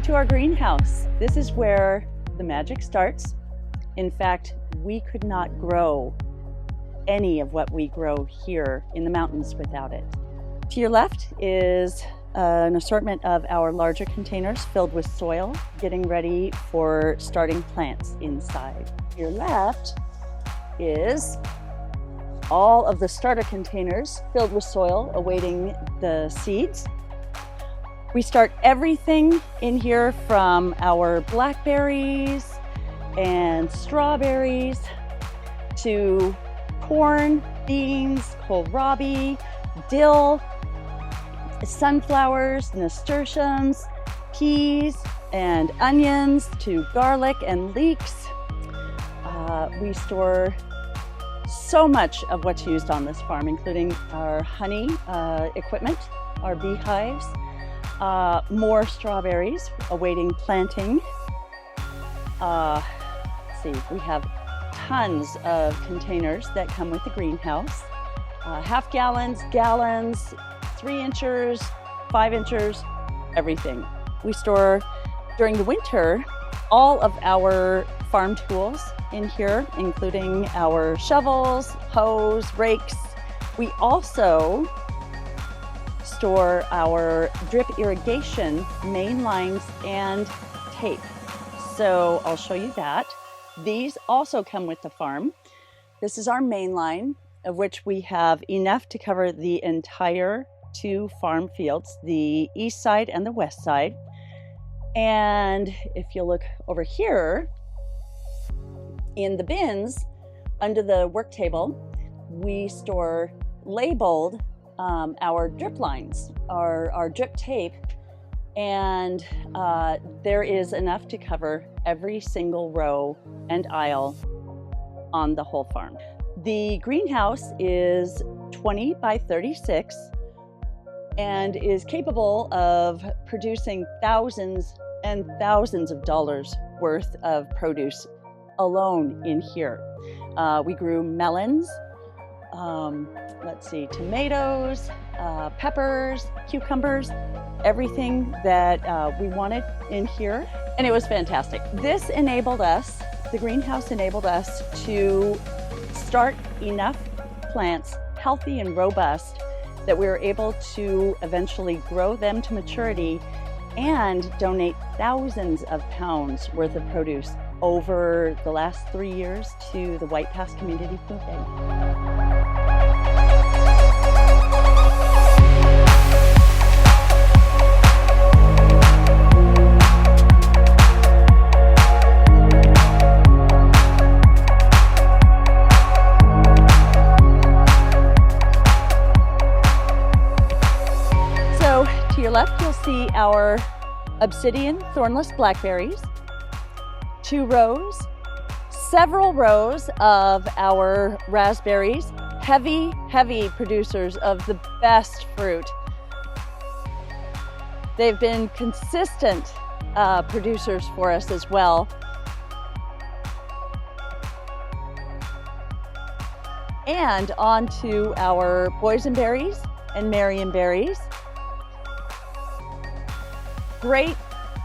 to our greenhouse. This is where the magic starts. In fact, we could not grow any of what we grow here in the mountains without it. To your left is an assortment of our larger containers filled with soil, getting ready for starting plants inside. To your left is all of the starter containers filled with soil awaiting the seeds. We start everything in here from our blackberries and strawberries to corn, beans, kohlrabi, dill, sunflowers, nasturtiums, peas, and onions to garlic and leeks. We store so much of what's used on this farm, including our honey equipment, our beehives, more strawberries awaiting planting. Let's see, we have tons of containers that come with the greenhouse. Half gallons, gallons, 3 inchers, 5 inchers, everything. We store, during the winter, all of our farm tools in here, including our shovels, hoes, rakes. We also store our drip irrigation main lines and tape. So I'll show you that. These also come with the farm. This is our main line, of which we have enough to cover the entire 2 farm fields, the east side and the west side. And if you look over here, in the bins under the work table, we store labeled our drip lines, our drip tape, and there is enough to cover every single row and aisle on the whole farm. The greenhouse is 20 by 36 and is capable of producing thousands and thousands of dollars worth of produce alone in here. We grew melons, let's see, tomatoes, peppers, cucumbers, everything that we wanted in here, and it was fantastic. This enabled us, the greenhouse enabled us to start enough plants, healthy and robust, that we were able to eventually grow them to maturity and donate thousands of pounds worth of produce over the last 3 years to the White Pass Community Food Bank. So to your left, you'll see our obsidian thornless blackberries. 2 rows, several rows of our raspberries, heavy producers of the best fruit. They've been consistent producers for us as well. And on to our boysenberries and marionberries. Great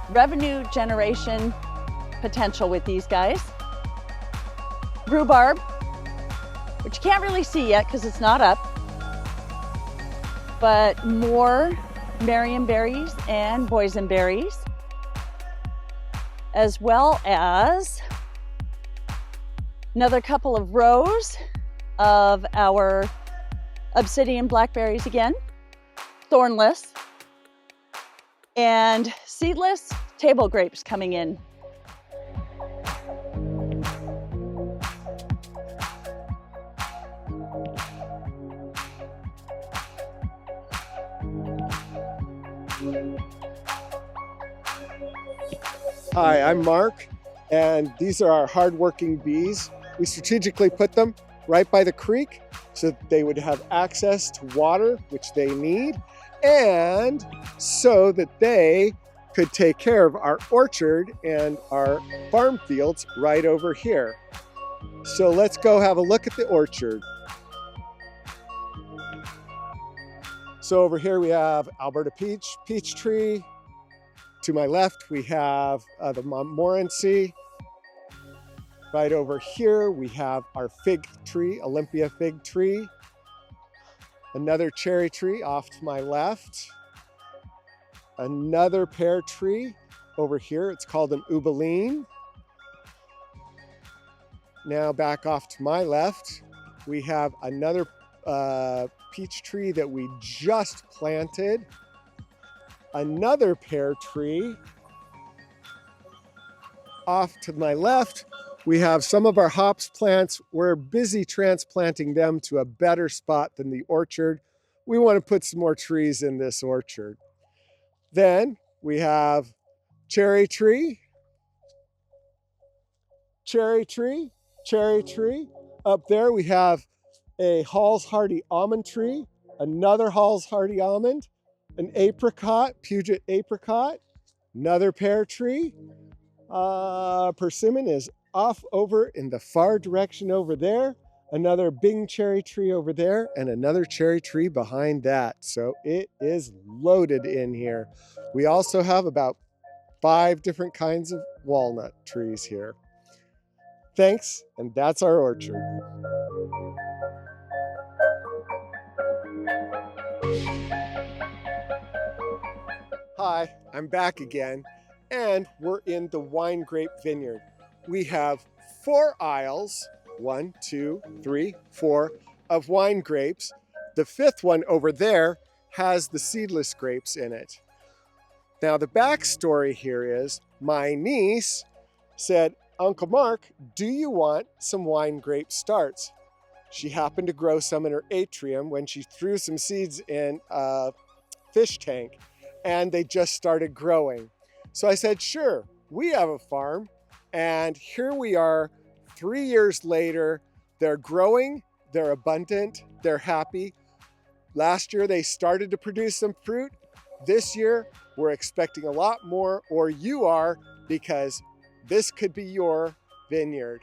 revenue generation potential with these guys. Rhubarb, which you can't really see yet because it's not up, but more marionberries and boysenberries, as well as another couple of rows of our obsidian blackberries again, thornless, and seedless table grapes coming in. Hi, I'm Mark, and these are our hardworking bees. We strategically put them right by the creek so that they would have access to water, which they need, and so that they could take care of our orchard and our farm fields right over here. So let's go have a look at the orchard. So over here we have Alberta peach, peach tree, To my left, we have the Montmorency. Right over here, we have our fig tree, Olympia fig tree. Another cherry tree off to my left. Another pear tree over here. It's called an ubaline. Now back off to my left, we have another peach tree that we just planted. Another pear tree. Off to my left, we have some of our hops plants. We're busy transplanting them to a better spot than the orchard. We want to put some more trees in this orchard. Then we have cherry tree, cherry tree, cherry tree. Up there we have a Hall's Hardy almond tree, another Hall's Hardy almond, an apricot, Puget apricot, another pear tree. Persimmon is off over in the far direction over there. Another Bing cherry tree over there, and another cherry tree behind that. So it is loaded in here. We also have about 5 different kinds of walnut trees here. Thanks, and that's our orchard. Hi, I'm back again, and we're in the wine grape vineyard. We have 4 aisles, 1, 2, 3, 4, of wine grapes. The 5th one over there has the seedless grapes in it. Now the backstory here is my niece said, Uncle Mark, do you want some wine grape starts? She happened to grow some in her atrium when she threw some seeds in a fish tank, and they just started growing. So I said, sure, we have a farm, and here we are 3 years later. They're growing, they're abundant, they're happy. Last year they started to produce some fruit. This year we're expecting a lot more, or you are, because this could be your vineyard.